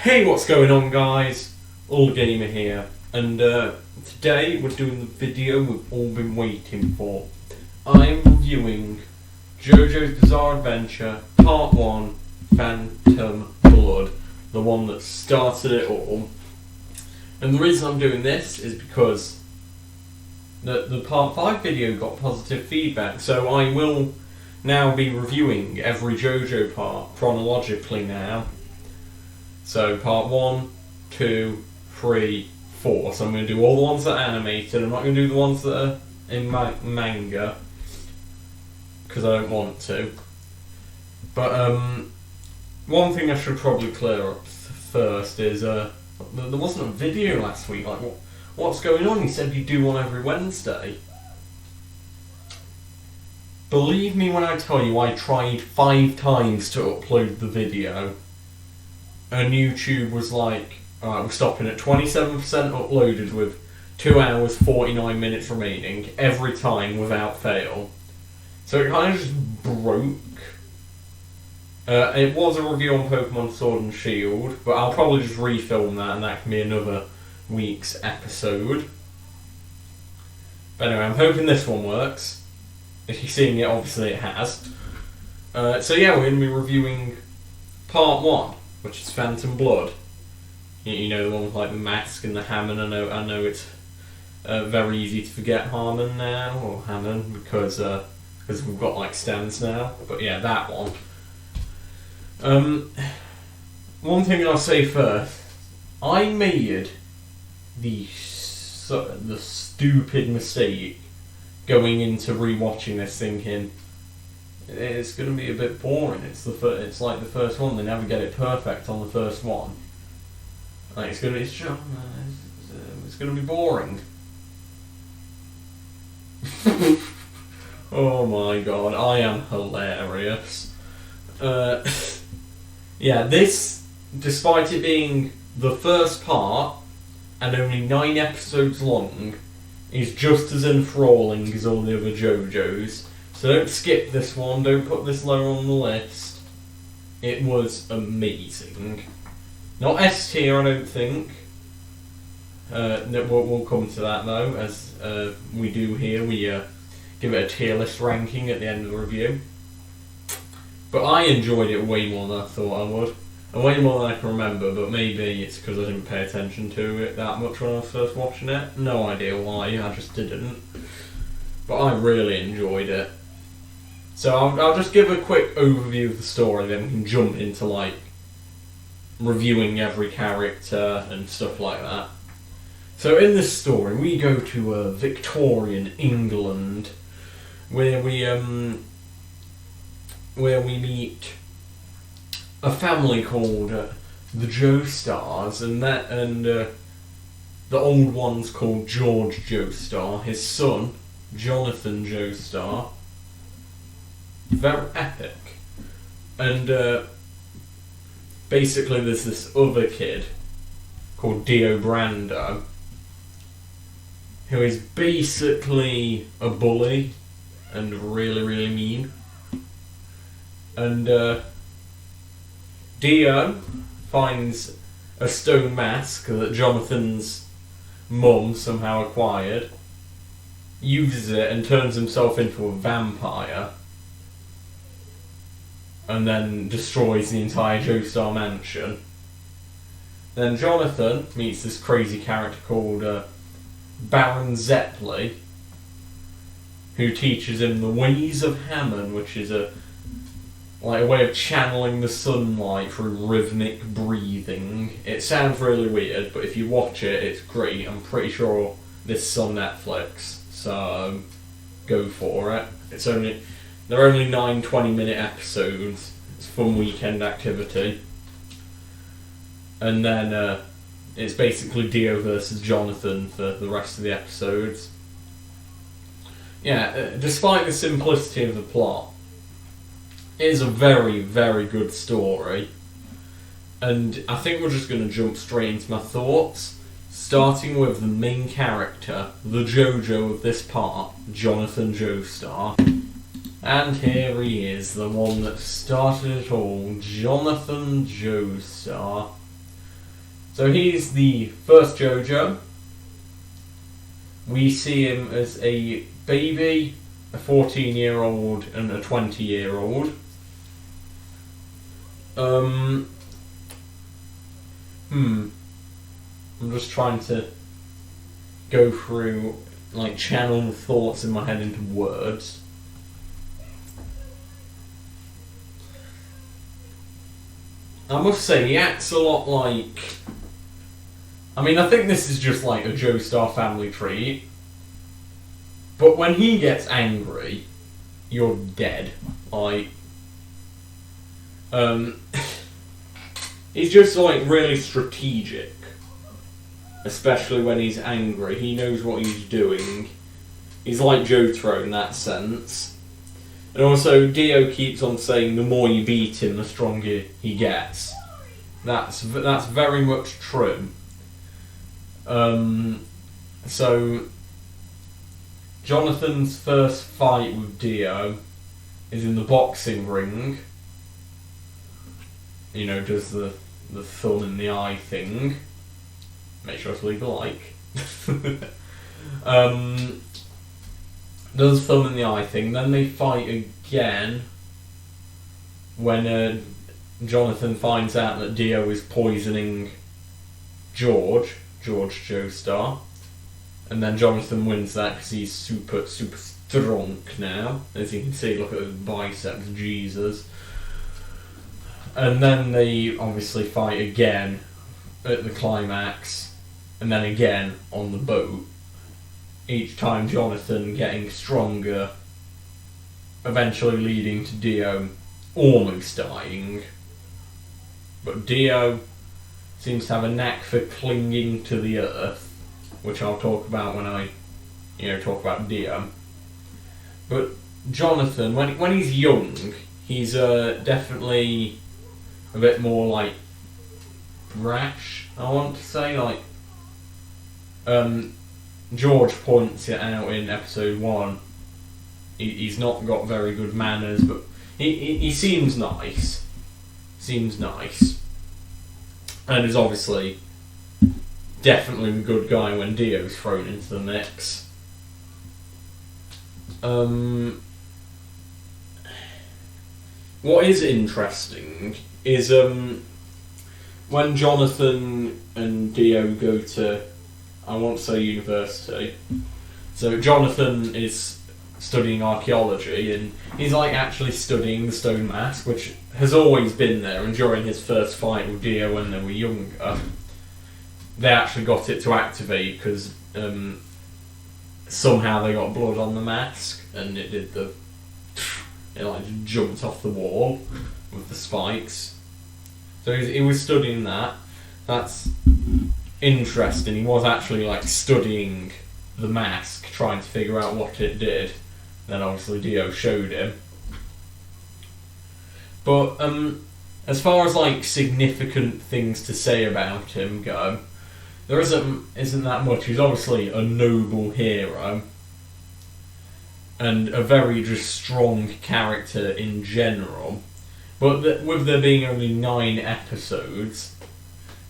Hey, what's going on, guys? Old Gamer here, and today we're doing the video we've all been waiting for. I'm reviewing JoJo's Bizarre Adventure Part 1 Phantom Blood, the one that started it all. And the reason I'm doing this is because the Part 5 video got positive feedback, so I will now be reviewing every JoJo part chronologically now. So part 1, 2, 3, 4. So I'm going to do all the ones that are animated. I'm not going to do the ones that are in manga, because I don't want to. But one thing I should probably clear up first is there wasn't a video last week. Like, what's going on? You said you do one every Wednesday. Believe me when I tell you, I tried 5 times to upload the video. And YouTube was like, alright, we're stopping at 27% uploaded with 2 hours 49 minutes remaining every time without fail. So it kind of just broke. It was a review on Pokemon Sword and Shield, but I'll probably just refilm that and that can be another week's episode. But anyway, I'm hoping this one works. If you're seeing it, obviously it has. So yeah, we're going to be reviewing Part 1. Which is Phantom Blood. You know, the one with like the mask and the Hammond. I know it's very easy to forget Harmon now, or Hammond, because we've got like stands now. But yeah, that one. One thing I'll say first, I made the stupid mistake going into rewatching this thinking, it's going to be a bit boring. It's like the first one. They never get it perfect on the first one. Like it's going to be boring. Oh my god, I am hilarious. Yeah, this, despite it being the first part and only 9 episodes long, is just as enthralling as all the other JoJo's. So don't skip this one, don't put this lower on the list. It was amazing. Not S tier, I don't think. We'll come to that though, as we do here. We give it a tier list ranking at the end of the review. But I enjoyed it way more than I thought I would. And way more than I can remember, but maybe it's because I didn't pay attention to it that much when I was first watching it. No idea why, I just didn't. But I really enjoyed it. So I'll just give a quick overview of the story, then we can jump into like reviewing every character and stuff like that. So in this story, we go to Victorian England, where we meet a family called the Joestars, and the old one's called George Joestar. His son, Jonathan Joestar. Very epic. And basically there's this other kid called Dio Brando who is basically a bully and really, really mean. And Dio finds a stone mask that Jonathan's mum somehow acquired, uses it and turns himself into a vampire, and then destroys the entire Joestar mansion. Then Jonathan meets this crazy character called Baron Zeppeli, who teaches him the ways of Hammond, which is a way of channeling the sunlight through rhythmic breathing. It sounds really weird, but if you watch it, it's great. I'm pretty sure this is on Netflix, so go for it. They're only 9 20-minute episodes. It's a fun weekend activity. And then it's basically Dio versus Jonathan for the rest of the episodes. Yeah, despite the simplicity of the plot, it is a very, very good story. And I think we're just going to jump straight into my thoughts, starting with the main character, the JoJo of this part, Jonathan Joestar. And here he is, the one that started it all, Jonathan Joestar. So he's the first JoJo. We see him as a baby, a 14-year-old, and a 20-year-old. I'm just trying to go through, like, channel the thoughts in my head into words. I must say, he acts a lot like... I mean, I think this is just like a Joestar family trait. But when he gets angry, you're dead. Like... he's just, like, really strategic. Especially when he's angry. He knows what he's doing. He's like JoJo in that sense. And also, Dio keeps on saying the more you beat him, the stronger he gets. That's very much true. So, Jonathan's first fight with Dio is in the boxing ring. You know, does the thumb in the eye thing. Make sure to leave a like. Does thumb in the eye thing. Then they fight again when Jonathan finds out that Dio is poisoning George Joestar. And then Jonathan wins that because he's super strong now. As you can see, look at his biceps, Jesus. And then they obviously fight again at the climax. And then again on the boat. Each time Jonathan getting stronger, eventually leading to Dio almost dying. But Dio seems to have a knack for clinging to the earth, which I'll talk about when I, talk about Dio. But Jonathan, when he's young, he's definitely a bit more like brash, I want to say, like George points it out in episode 1. He's not got very good manners, but he seems nice. And is obviously definitely the good guy when Dio's thrown into the mix. What is interesting is when Jonathan and Dio go to, I want to say, university. So Jonathan is studying archaeology, and he's like actually studying the stone mask, which has always been there. And during his first fight with Dio when they were younger, they actually got it to activate because somehow they got blood on the mask, and it did it like jumped off the wall with the spikes. So he was studying that. That's interesting. He was actually like studying the mask, trying to figure out what it did. Then obviously Dio showed him. But as far as like significant things to say about him go, there isn't that much. He's obviously a noble hero and a very just strong character in general. But with there being only 9 episodes,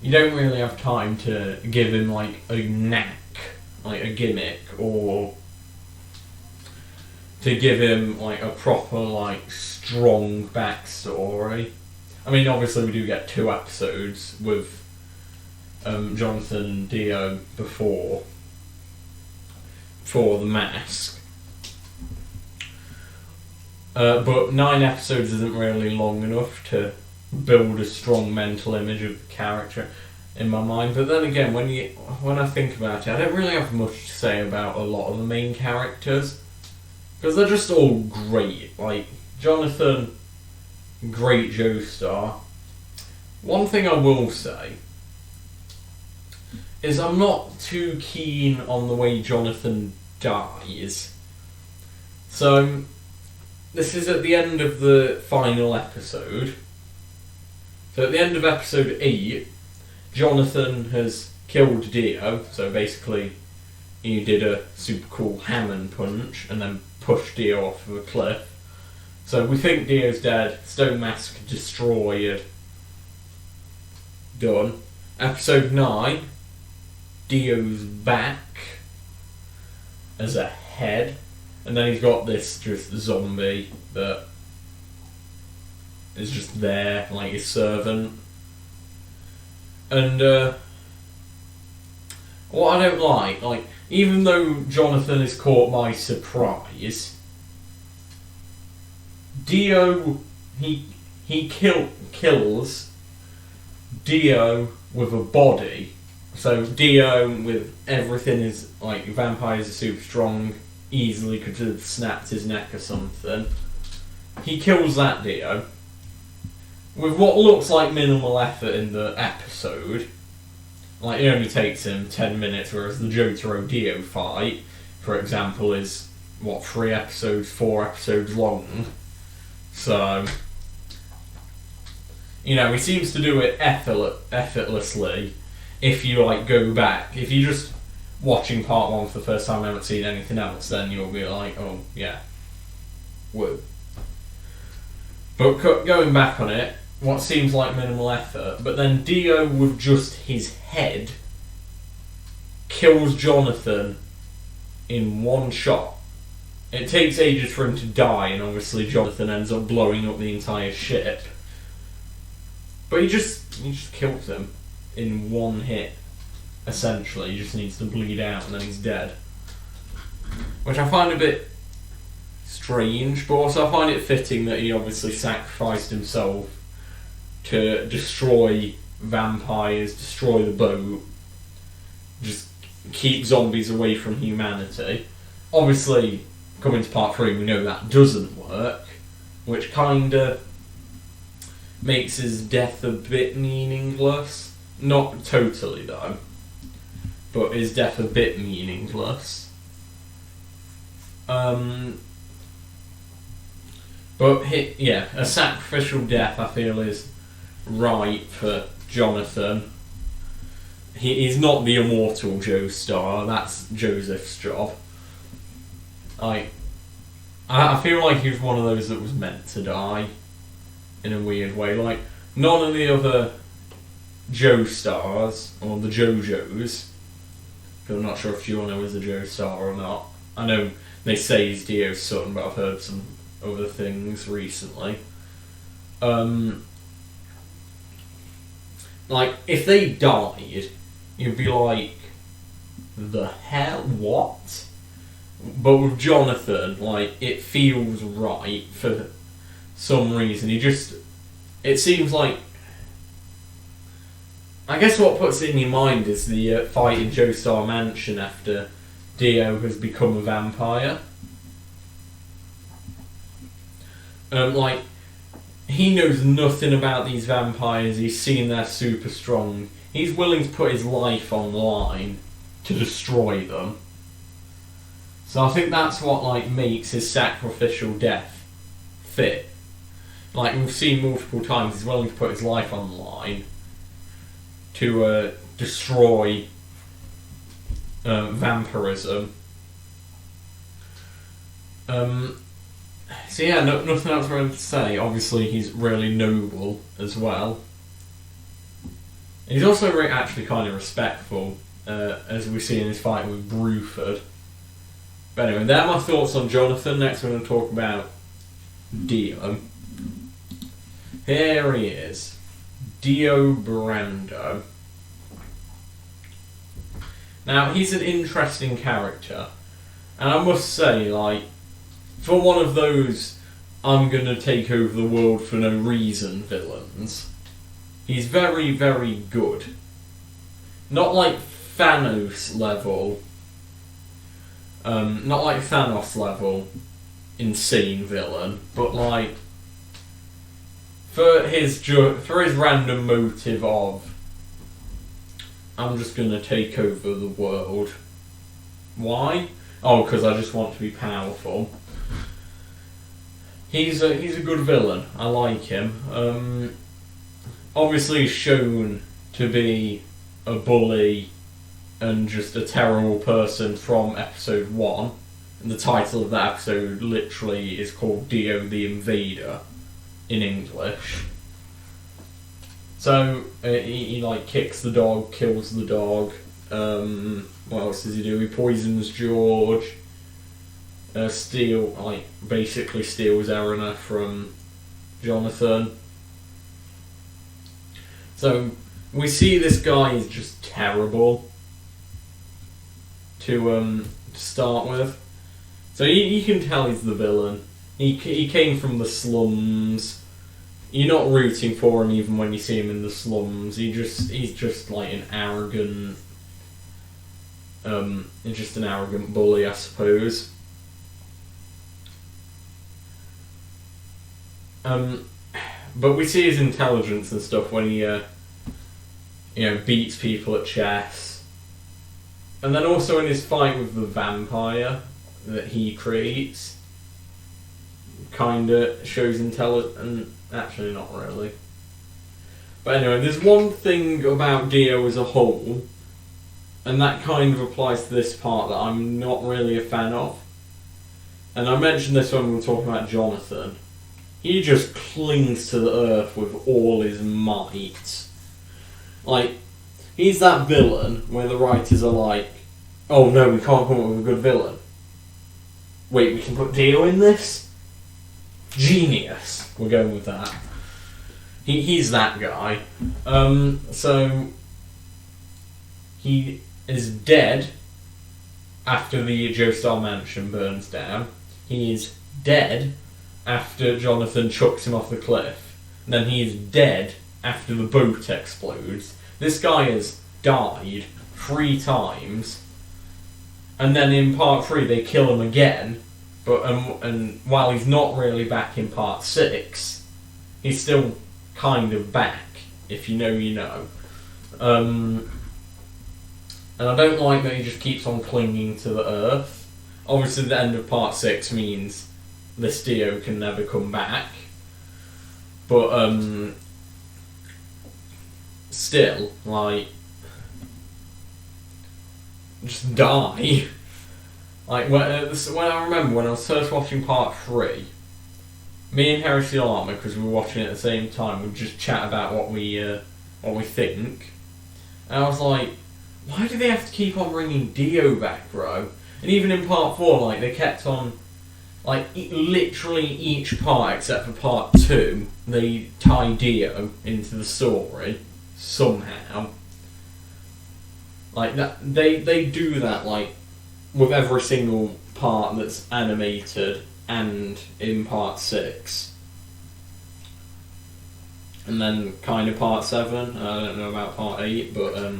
you don't really have time to give him like a knack, like a gimmick, or to give him like a proper like strong backstory. I mean, obviously we do get 2 episodes with Jonathan and Dio before for the mask. But 9 episodes isn't really long enough to build a strong mental image of the character in my mind. But then again, when I think about it, I don't really have much to say about a lot of the main characters, because they're just all great. Like Jonathan, great Joestar. One thing I will say is I'm not too keen on the way Jonathan dies. So this is at the end of the final episode. So at the end of episode 8, Jonathan has killed Dio. So basically, he did a super cool Hammond punch and then pushed Dio off of a cliff. So we think Dio's dead. Stone Mask destroyed. Done. Episode 9, Dio's back as a head, and then he's got this just zombie that is just there, like his servant. And what I don't like, even though Jonathan is caught by surprise, Dio, he kills Dio with a body. So Dio, with everything, is like, vampires are super strong, easily could have snapped his neck or something. He kills that Dio with what looks like minimal effort in the episode. Like, it only takes him 10 minutes, whereas the Jotaro Dio fight, for example, is, 4 episodes long. So, he seems to do it effortlessly. If you, go back, if you're just watching part 1 for the first time and haven't seen anything else, then you'll be like, oh, yeah, woo. But going back on it, what seems like minimal effort, but then Dio, with just his head, kills Jonathan in one shot. It takes ages for him to die, and obviously Jonathan ends up blowing up the entire ship. But he just kills him in one hit, essentially. He just needs to bleed out and then he's dead. Which I find a bit strange, but also I find it fitting that he obviously sacrificed himself to destroy vampires, destroy the boat, just keep zombies away from humanity. Obviously, coming to part 3, we know that doesn't work, which kinda makes his death a bit meaningless. Not totally, though, but his death a bit meaningless. But a sacrificial death, I feel, is right for Jonathan. He's not the immortal Joestar. That's Joseph's job. I feel like he was one of those that was meant to die in a weird way. Like, none of the other Joestars, or the JoJos, I'm not sure if Giorno is a Joestar or not. I know they say he's Dio's son, but I've heard some other things recently. If they died, you'd be like, the hell, what? But with Jonathan, it feels right for some reason. It seems like, I guess what puts it in your mind is the fight in Joestar Mansion after Dio has become a vampire. He knows nothing about these vampires, he's seen they're super strong. He's willing to put his life on the line to destroy them. So I think that's what, makes his sacrificial death fit. We've seen multiple times, he's willing to put his life on the line to destroy vampirism. So yeah, nothing else really to say. Obviously, he's really noble as well. He's also actually kind of respectful, as we see in his fight with Bruford. But anyway, there are my thoughts on Jonathan. Next we're going to talk about Dio. Here he is. Dio Brando. Now, he's an interesting character. And I must say, for one of those I'm gonna take over the world for no reason villains, he's very, very good. Not like Thanos level, insane villain, but for his random motive of, I'm just gonna take over the world. Why? Oh, because I just want to be powerful. He's a good villain. I like him. Obviously he's shown to be a bully and just a terrible person from episode 1. And the title of that episode literally is called Dio the Invader in English. So he like kicks the dog, kills the dog. What else does he do? He poisons George. Basically steals Eleanor from Jonathan. So we see this guy is just terrible to start with. So you can tell he's the villain. He came from the slums. You're not rooting for him even when you see him in the slums. He's just like an arrogant, just an arrogant bully, I suppose. But we see his intelligence and stuff when he, beats people at chess. And then also in his fight with the vampire that he creates, kinda shows intelligence. Actually, not really. But anyway, there's one thing about Dio as a whole, and that kind of applies to this part that I'm not really a fan of. And I mentioned this when we were talking about Jonathan. He just clings to the earth with all his might. Like, he's that villain where the writers are like, oh no, we can't come up with a good villain. Wait, we can put Dio in this? Genius. We're going with that. He's that guy. So he is dead after the Joestar mansion burns down. He is dead after Jonathan chucks him off the cliff. And then he is dead after the boat explodes. This guy has died 3 times. And then in part 3 they kill him again. But and while he's not really back in part 6, he's still kind of back. If you know, you know. And I don't like that he just keeps on clinging to the earth. Obviously, the end of part 6 means this Dio can never come back. But still, like, just die. Like, when I remember when I was first watching part 3, me and Heresy Alarma, because we were watching it at the same time, would just chat about what we think. And I was like, why do they have to keep on bringing Dio back, bro? And even in part 4, like, they kept on, like, literally each part except for part 2, they tie Dio into the story somehow. Like, that, they do that, like, with every single part that's animated and in part 6. And then kind of part 7, I don't know about part 8, but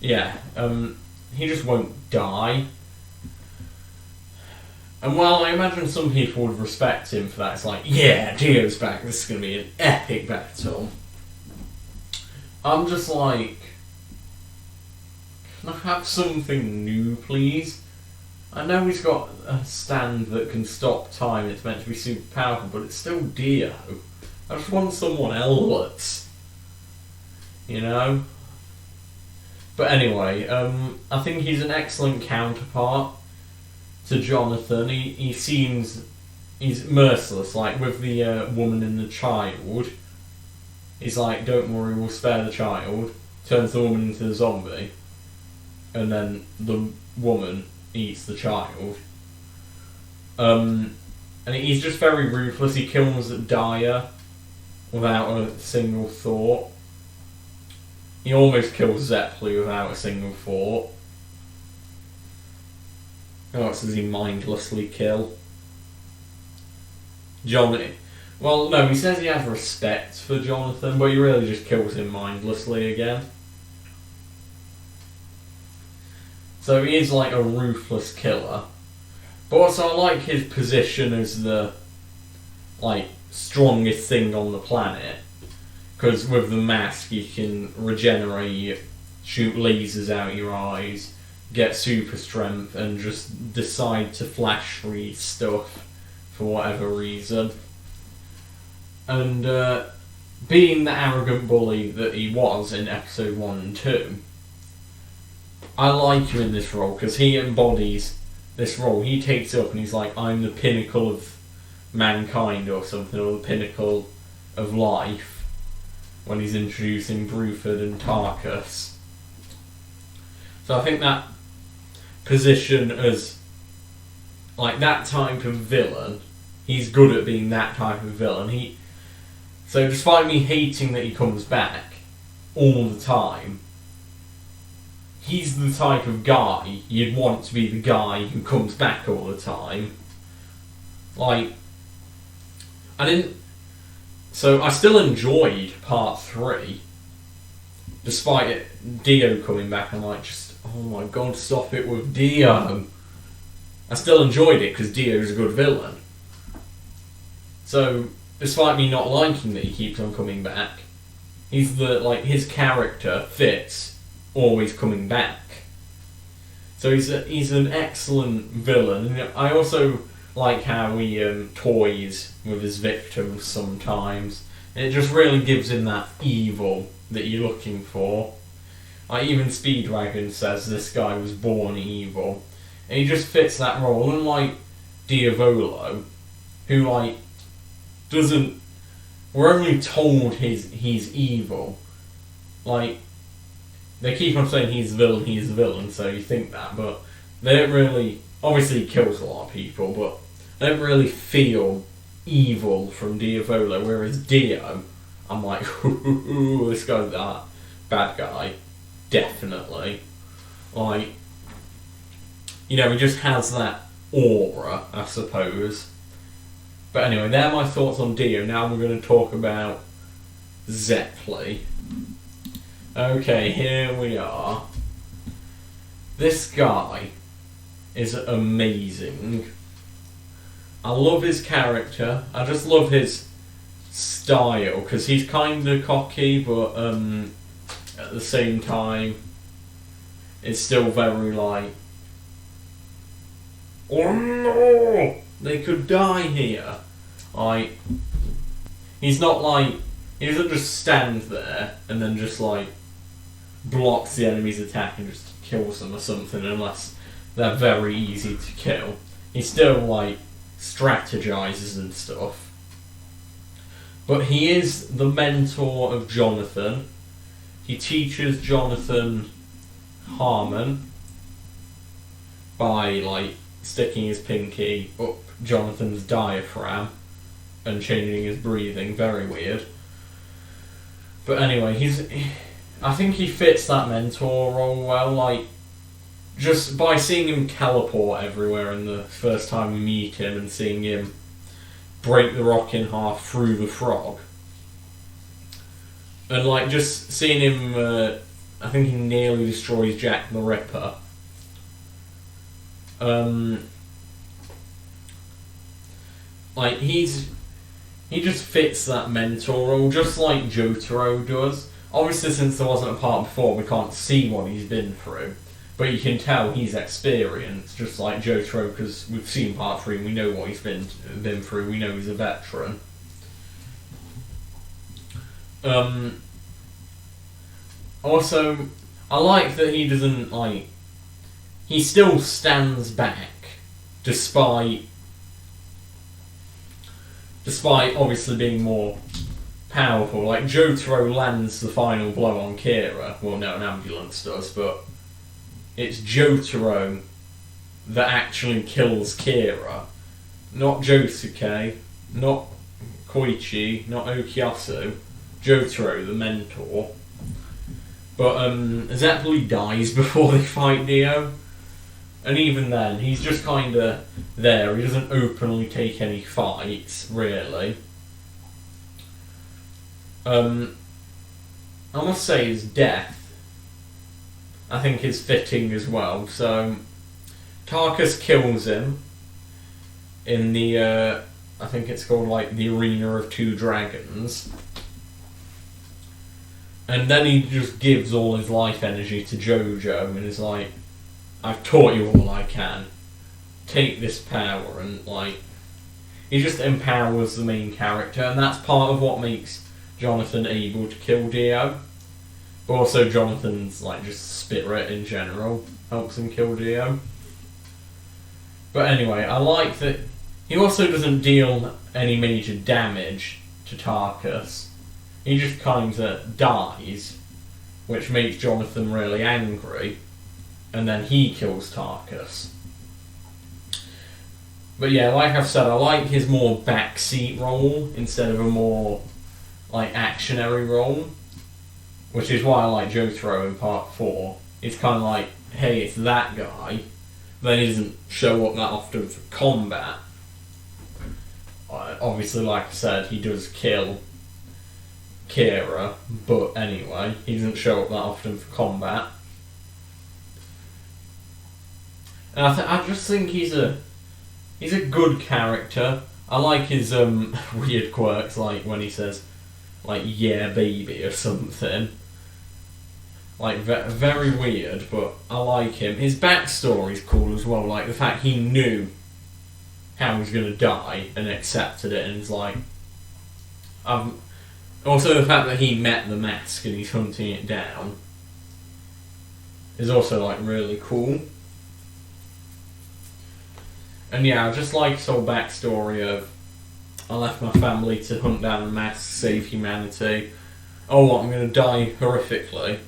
he just won't die. And while I imagine some people would respect him for that, it's like, yeah, Dio's back, this is going to be an epic battle. I'm just like, can I have something new, please? I know he's got a stand that can stop time, it's meant to be super powerful, but it's still Dio. I just want someone else. You know? But anyway, I think he's an excellent counterpart to Jonathan. He's merciless, like with the woman and the child. He's like, don't worry, we'll spare the child. Turns the woman into a zombie. And then the woman eats the child. And he's just very ruthless. He kills Dyer without a single thought. He almost kills Zeppeli without a single thought. Who else does he mindlessly kill? Johnny. Well, no, he says he has respect for Jonathan, but he really just kills him mindlessly again. So he is like a ruthless killer. But also I like his position as the, like, strongest thing on the planet. Because with the mask you can regenerate, shoot lasers out your eyes, get super strength, and just decide to flash freeze stuff for whatever reason. And being the arrogant bully that he was in episode 1 and 2, I like him in this role because he embodies this role. He takes it up and he's like, I'm the pinnacle of mankind or something, or the pinnacle of life. when he's introducing Bruford and Tarkus. So I think that position as like that type of villain, he's good at being that type of villain. So despite me hating that he comes back all the time, he's the type of guy you'd want to be the guy who comes back all the time. Like, so I still enjoyed part 3, despite Dio coming back. I'm like, oh my god, stop it with Dio. I still enjoyed it because Dio's a good villain. So, despite me not liking that he keeps on coming back, his character fits always coming back. So he's an excellent villain. I also like how he toys with his victims sometimes. And it just really gives him that evil that you're looking for. Like, even Speedwagon says this guy was born evil. And he just fits that role. Unlike Diavolo, who, doesn't... We're only told he's evil. They keep on saying he's the villain, so you think that, but they don't really... Obviously he kills a lot of people, but they don't really feel evil from Diavolo, whereas Dio, I'm like, this guy's that bad guy. Definitely. He just has that aura, I suppose. But anyway, they're my thoughts on Dio. Now we're going to talk about Zeppeli. Okay, here we are. This guy is amazing. I love his character. I just love his style, because he's kind of cocky, but at the same time, it's still very oh no! They could die here. He's not he doesn't just stand there and then just blocks the enemy's attack and just kills them or something, unless they're very easy to kill. He still strategizes and stuff. But he is the mentor of Jonathan. He teaches Jonathan Harmon by sticking his pinky up Jonathan's diaphragm and changing his breathing. Very weird. But anyway, I think he fits that mentor role well. Just by seeing him teleport everywhere in the first time we meet him, and seeing him break the rock in half through the frog, and just seeing him, I think he nearly destroys Jack the Ripper. He just fits that mentor role, just like Jotaro does. Obviously, since there wasn't a part before, we can't see what he's been through. But you can tell he's experienced, just like Jotaro, because we've seen part 3 and we know what he's been through. We know he's a veteran. Also, I like that he doesn't, he still stands back, despite obviously being more powerful. Jotaro lands the final blow on Kira. Well, no, an ambulance does, but it's Jotaro that actually kills Kira. Not Josuke, not Koichi, not Okyasu. Jotaro, the mentor. But Zeppeli dies before they fight Dio. And even then, he's just kind of there. He doesn't openly take any fights, really. I must say his death, I think, is fitting as well. So, Tarkus kills him in the, I think it's called the Arena of Two Dragons. And then he just gives all his life energy to JoJo and is like, I've taught you all I can. Take this power, and he just empowers the main character, and that's part of what makes Jonathan able to kill Dio. But also Jonathan's just spirit in general helps him kill Dio. But anyway, I like that he also doesn't deal any major damage to Tarkus. he just kind of dies, which makes Jonathan really angry, and then he kills Tarkus. But yeah, like I've said, I like his more backseat role instead of a more like actionary role, which is why I like Jotaro in part 4. It's kind of like, hey, it's that guy, but he doesn't show up that often for combat. Obviously, like I said, he does kill Kira, but anyway, he doesn't show up that often for combat. And I just think he's a good character. I like his weird quirks, like when he says, like, yeah, baby, or something. Like, very weird, but I like him. His backstory's cool as well, like the fact he knew how he was going to die and accepted it, and he's like... Also, the fact that he met the mask and he's hunting it down is also, like, really cool. And yeah, I just like his whole backstory of, I left my family to hunt down the mask, save humanity. Oh, what, I'm going to die horrifically?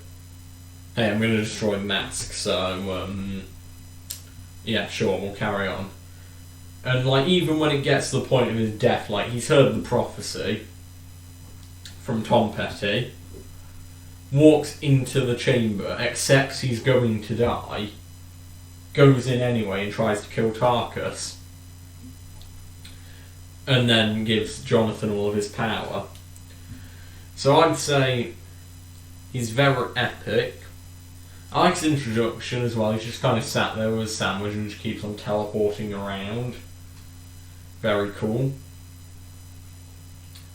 Hey, I'm going to destroy the mask, so, yeah, sure, we'll carry on. And, like, even when it gets to the point of his death, like, he's heard the prophecy from Tom Petty, walks into the chamber, accepts he's going to die, goes in anyway and tries to kill Tarkus, and then gives Jonathan all of his power. So I'd say he's very epic. I like his introduction as well. He's just kind of sat there with a sandwich and just keeps on teleporting around. Very cool.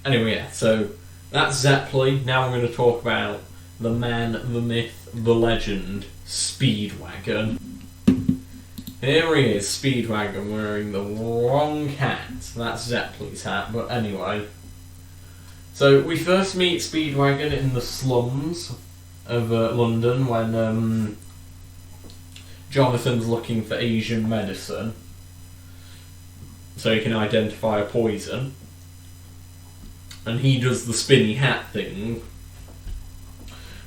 Anyway, yeah, so that's Zeppeli. Now I'm going to talk about the man, the myth, the legend, Speedwagon. Here he is, Speedwagon, wearing the wrong hat. That's Zeppeli's hat, but anyway. So we first meet Speedwagon in the slums of London when Jonathan's looking for Asian medicine so he can identify a poison, and he does the spinny hat thing,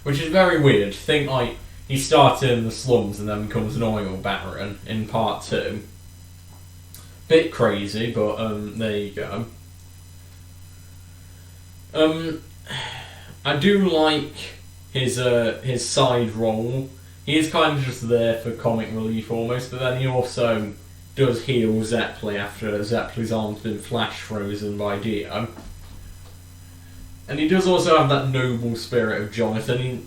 which is very weird. Think like he started in the slums and then becomes an oil baron in part 2. Bit crazy, but there you go. I do like his side role. He is kind of just there for comic relief almost, but then he also does heal Zeppeli after Zeppeli's arm's been flash frozen by Dio. And he does also have that noble spirit of Jonathan.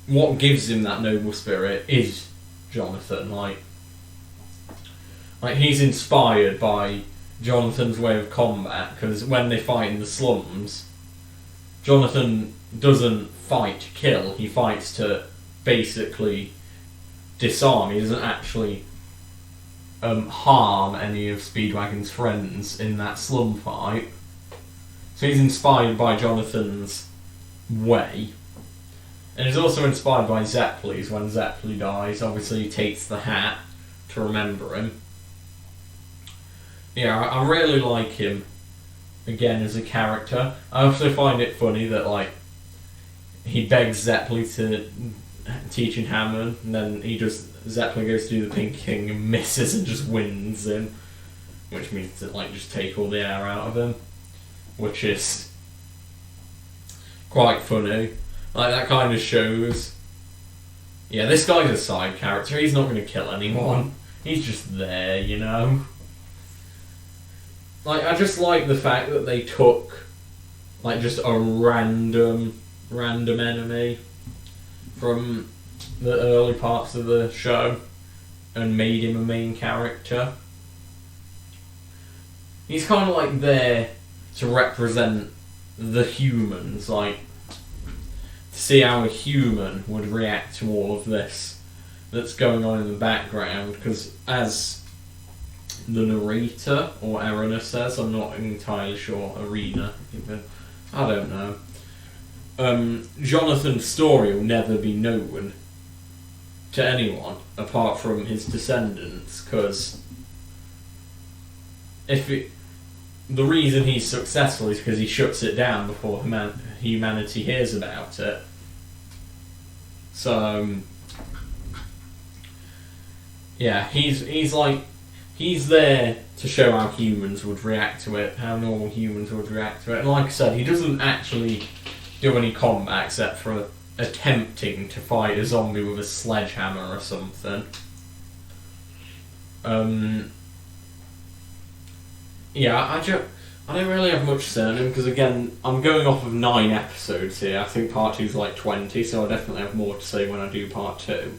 What gives him that noble spirit is Jonathan. Like he's inspired by Jonathan's way of combat, because when they fight in the slums, Jonathan doesn't fight to kill, he fights to basically disarm. He doesn't actually harm any of Speedwagon's friends in that slum fight. So he's inspired by Jonathan's way. And he's also inspired by Zeppeli's. When Zeppeli dies, obviously he takes the hat to remember him. Yeah, I really like him, again, as a character. I also find it funny that, like, he begs Zeppeli to teach him Hammer, and then Zeppeli goes to do the Pink King and misses and just wins him. Which means to, like, just take all the air out of him. Which is quite funny. Like, that kind of shows, yeah, this guy's a side character, he's not going to kill anyone. He's just there, you know? Like, I just like the fact that they took, like, just a random enemy from the early parts of the show and made him a main character. He's kind of, like, there to represent the humans, like, to see how a human would react to all of this that's going on in the background, because as the narrator, or Erina says, I'm not entirely sure, Arena, even, I don't know, Jonathan's story will never be known to anyone apart from his descendants, because the reason he's successful is because he shuts it down before humanity hears about it. So, yeah, he's there to show how humans would react to it, how normal humans would react to it. And like I said, he doesn't actually do any combat except for attempting to fight a zombie with a sledgehammer or something. Yeah, I don't really have much to say on him because, again, I'm going off of 9 episodes here. I think part 2's like 20, so I'll definitely have more to say when I do part 2.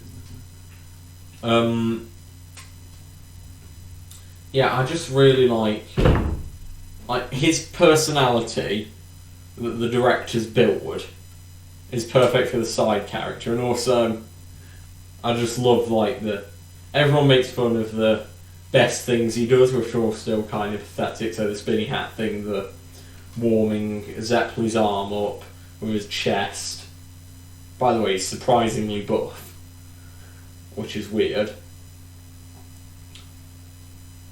Yeah, I just really like his personality that the director's built is perfect for the side character, and also I just love everyone makes fun of the best things he does, which are all still kind of pathetic. So the spinny hat thing, the warming Zeppelin's arm up with his chest. By the way, he's surprisingly buff, which is weird.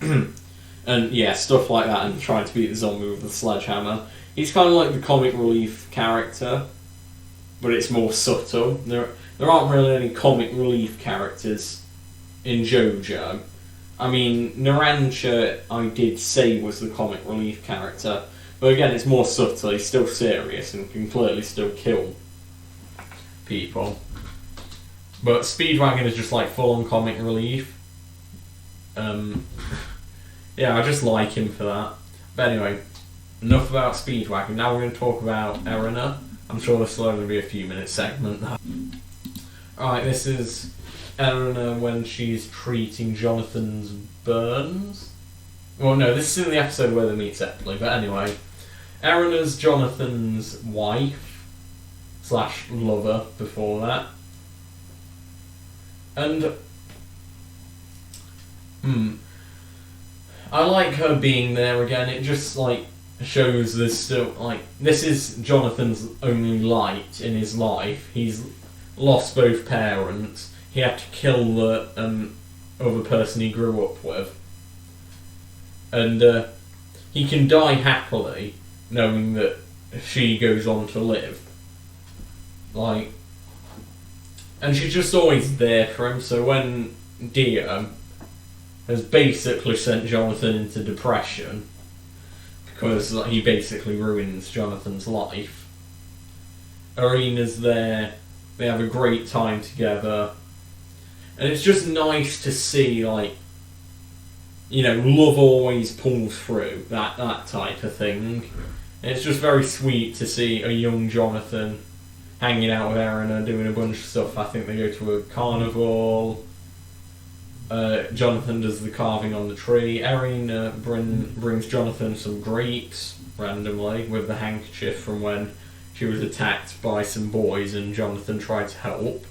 And yeah, stuff like that, and trying to beat the zombie with the sledgehammer. He's kind of like the comic relief character, but it's more subtle. There aren't really any comic relief characters in JoJo. I mean, Narancia, I did say, was the comic relief character, but again, it's more subtle. He's still serious and can clearly still kill people. But Speedwagon is just like full-on comic relief. Yeah, I just like him for that. But anyway, enough about Speedwagon. Now we're going to talk about Erina. I'm sure this will only be a few minute segment. Alright, this is Erina when she's treating Jonathan's burns. Well, no, this is in the episode where they meet separately, but anyway. Erina's Jonathan's wife / lover before that. And I like her being there again. It just shows there's still this is Jonathan's only light in his life. He's lost both parents. He had to kill the other person he grew up with, and he can die happily knowing that she goes on to live. And she's just always there for him. So when Dia has basically sent Jonathan into depression because he basically ruins Jonathan's life, Erina's there. They have a great time together, and it's just nice to see love always pulls through, that type of thing. And it's just very sweet to see a young Jonathan hanging out with Erina, doing a bunch of stuff. I think they go to a carnival. Jonathan does the carving on the tree. Erina brings Jonathan some grapes randomly with the handkerchief from when she was attacked by some boys and Jonathan tried to help.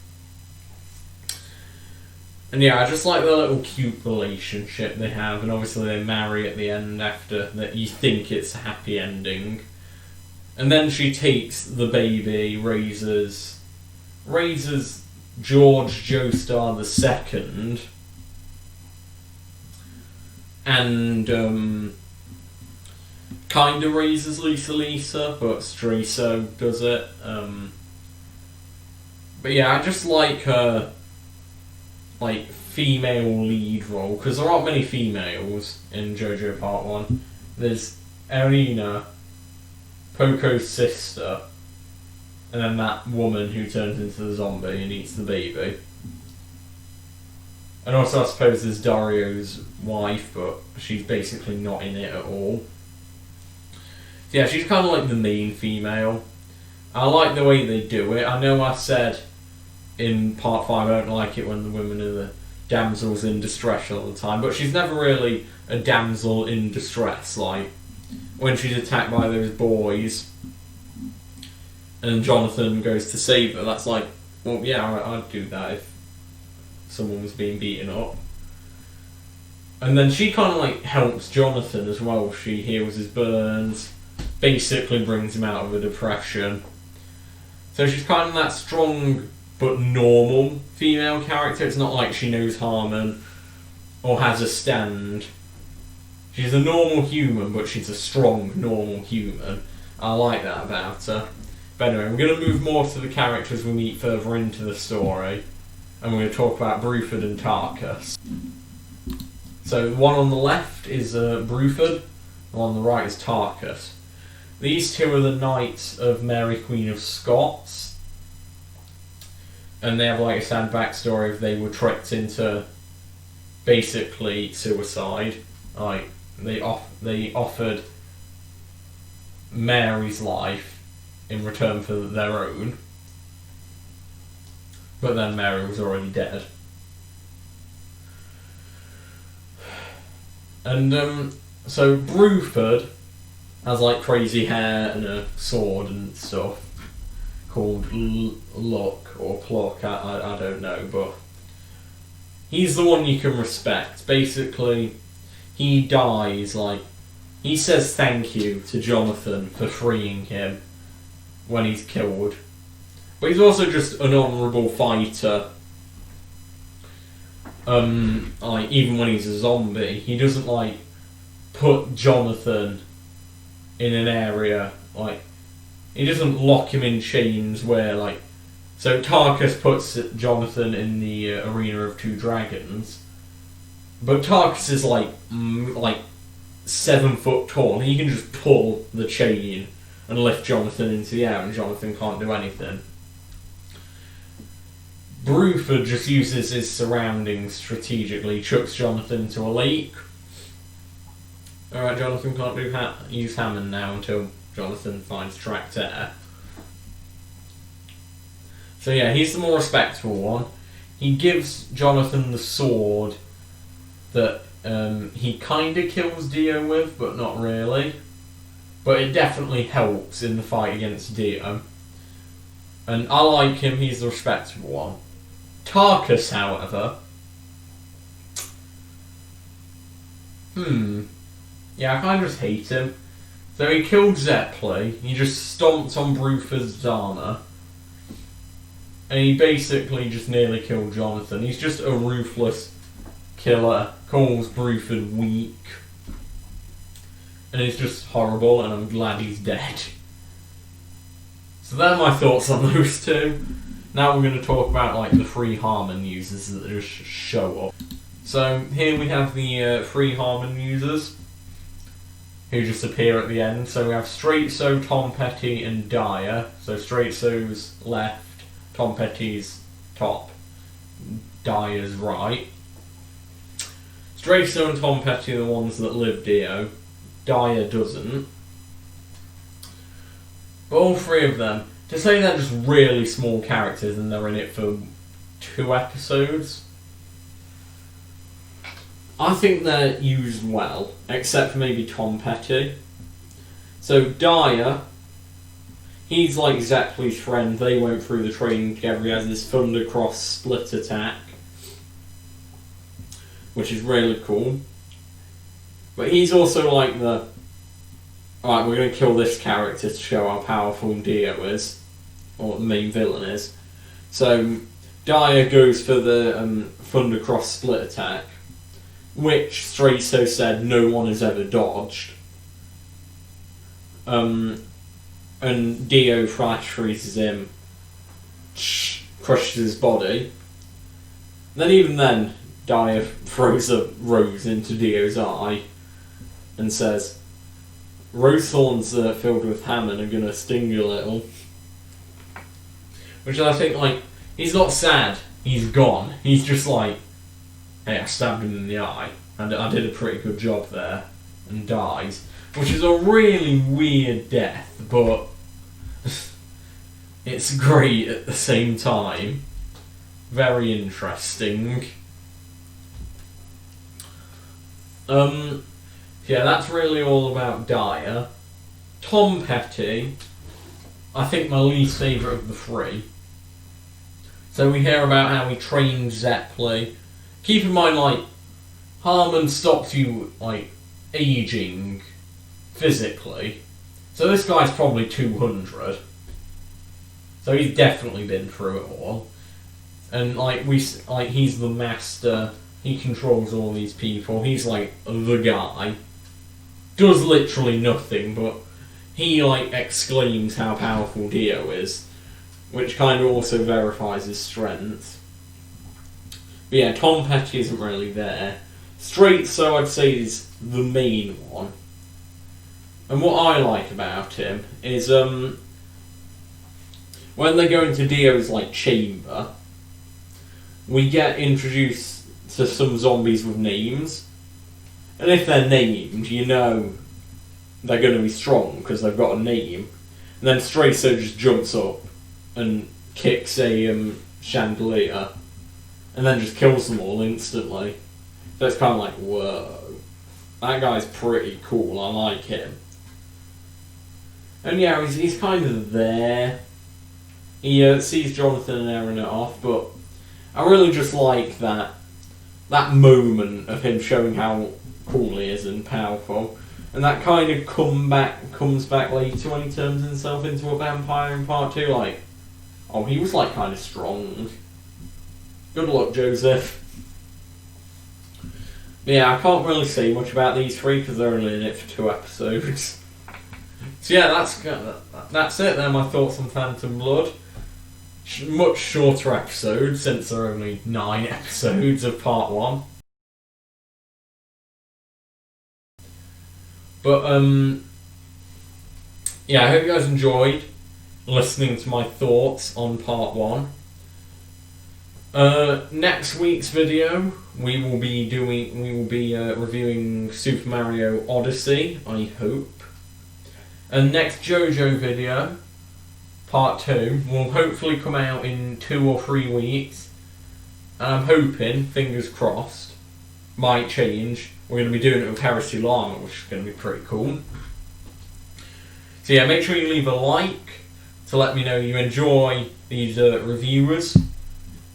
And yeah, I just like the little cute relationship they have, and obviously they marry at the end after that. You think it's a happy ending. And then she takes the baby, raises George Joestar II, and kind of raises Lisa, but Streso does it. But yeah, I just like her female lead role, because there aren't many females in JoJo Part 1. There's Erina, Poco's sister, and then that woman who turns into the zombie and eats the baby. And also I suppose there's Dario's wife, but she's basically not in it at all. So yeah, she's kind of like the main female. I like the way they do it. I know I said in Part 5 I don't like it when the women are the damsels in distress all the time, but she's never really a damsel in distress. When she's attacked by those boys and Jonathan goes to save her, that's well, yeah, I'd do that if someone was being beaten up. And then she kind of helps Jonathan as well. She heals his burns, basically brings him out of a depression. So she's kind of that strong but normal female character. It's not like she knows Harmon or has a stand. She's a normal human, but she's a strong, normal human. I like that about her. But anyway, we're going to move more to the characters we meet further into the story. And we're going to talk about Bruford and Tarkus. So the one on the left is Bruford, the one on the right is Tarkus. These two are the knights of Mary Queen of Scots. And they have like a sad backstory of they were tricked into basically suicide. Like they offered Mary's life in return for their own, but then Mary was already dead. And so Bruford has like crazy hair and a sword and stuff called Luck or Pluck, I don't know, but he's the one you can respect. Basically, he dies, like, he says thank you to Jonathan for freeing him when he's killed. But he's also just an honourable fighter. Like, even when he's a zombie, he doesn't, like, put Jonathan in an area, like, he doesn't lock him in chains where, like, so Tarkus puts Jonathan in the arena of two dragons, but Tarkus is like 7 foot tall, and he can just pull the chain and lift Jonathan into the air, and Jonathan can't do anything. Bruford just uses his surroundings strategically, chucks Jonathan into a lake. Alright, Jonathan can't use Hammond now until Jonathan finds tracked air. So yeah, he's the more respectable one. He gives Jonathan the sword that he kind of kills Dio with, but not really. But it definitely helps in the fight against Dio. And I like him, he's the respectable one. Tarkus, however... Yeah, I kind of just hate him. So he killed Zeppeli, he just stomped on Bruford's armour, and he basically just nearly killed Jonathan. He's just a ruthless killer, calls Bruford weak, and it's just horrible, and I'm glad he's dead. So they're my thoughts on those two. Now we're going to talk about like the free Harmon users that just show up. So here we have the free Harmon users, who just appear at the end. So we have Straight So, Tom Petty, and Dyer. So Straight So's left, Tom Petty's top, Dyer's right. Straight So and Tom Petty are the ones that live Dio. Dyer doesn't. But all three of them, to say they're just really small characters and they're in it for 2 episodes, I think they're used well, except for maybe Tom Petty. So Dyer, he's like Zeppeli's friend, they went through the training together, he has this Thunder Cross split attack, which is really cool. But he's also like the, alright, we're going to kill this character to show how powerful Dio is, or the main villain is. So Dyer goes for the Thunder Cross split attack, which Straight So said no one has ever dodged. And Dio flash freezes him, crushes his body. Then even then, Dyer throws a rose into Dio's eye and says, "Rose thorns filled with Hammond are gonna sting you a little." Which I think, like, he's not sad, he's gone. He's just like, hey, I stabbed him in the eye, and I did a pretty good job there, and dies. Which is a really weird death, but it's great at the same time. Very interesting. Yeah, that's really all about Dyer. Tom Petty, I think my least favourite of the three. So we hear about how he trained Zeppeli. Keep in mind, like, Harmon stops you, like, aging physically. So this guy's probably 200. So he's definitely been through it all. And, like, he's the master. He controls all these people. He's, like, the guy. does literally nothing, but he like exclaims how powerful Dio is, which kind of also verifies his strength. But yeah, Tom Petty isn't really there. Straight, so I'd say, is the main one. And what I like about him is when they go into Dio's like chamber, we get introduced to some zombies with names. And if they're named, you know they're going to be strong because they've got a name. And then Stracer just jumps up and kicks a chandelier and then just kills them all instantly. So it's kind of like, whoa. That guy's pretty cool, I like him. And yeah, he's kind of there. He sees Jonathan and Aaron off, but I really just like that moment of him showing how cool he is and powerful. And that kind of comes back later when he turns himself into a vampire in part 2, like, oh, he was like kind of strong. Good luck, Joseph. But yeah, I can't really say much about these three because they're only in it for 2 episodes. So yeah, that's it. They're my thoughts on Phantom Blood. Much shorter episode since there are only 9 episodes of part 1. But yeah, I hope you guys enjoyed listening to my thoughts on part 1. Next week's video, we will be reviewing Super Mario Odyssey, I hope. And next JoJo video, part 2, will hopefully come out in 2 or 3 weeks. And I'm hoping, fingers crossed, might change. We're going to be doing it with Heresy Llama, which is going to be pretty cool. So yeah, make sure you leave a like to let me know you enjoy these reviewers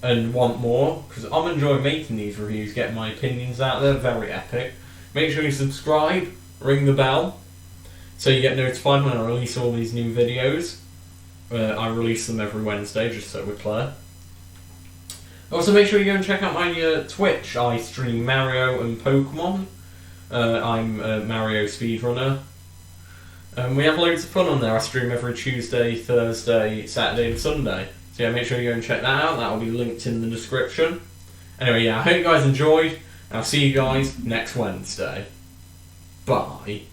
and want more, because I'm enjoying making these reviews, getting my opinions out there, very epic. Make sure you subscribe, ring the bell, so you get notified when I release all these new videos. I release them every Wednesday, just so we're clear. Also, make sure you go and check out my Twitch. I stream Mario and Pokemon. I'm a Mario speedrunner. We have loads of fun on there. I stream every Tuesday, Thursday, Saturday and Sunday. So yeah, make sure you go and check that out. That will be linked in the description. Anyway, yeah, I hope you guys enjoyed. And I'll see you guys next Wednesday. Bye.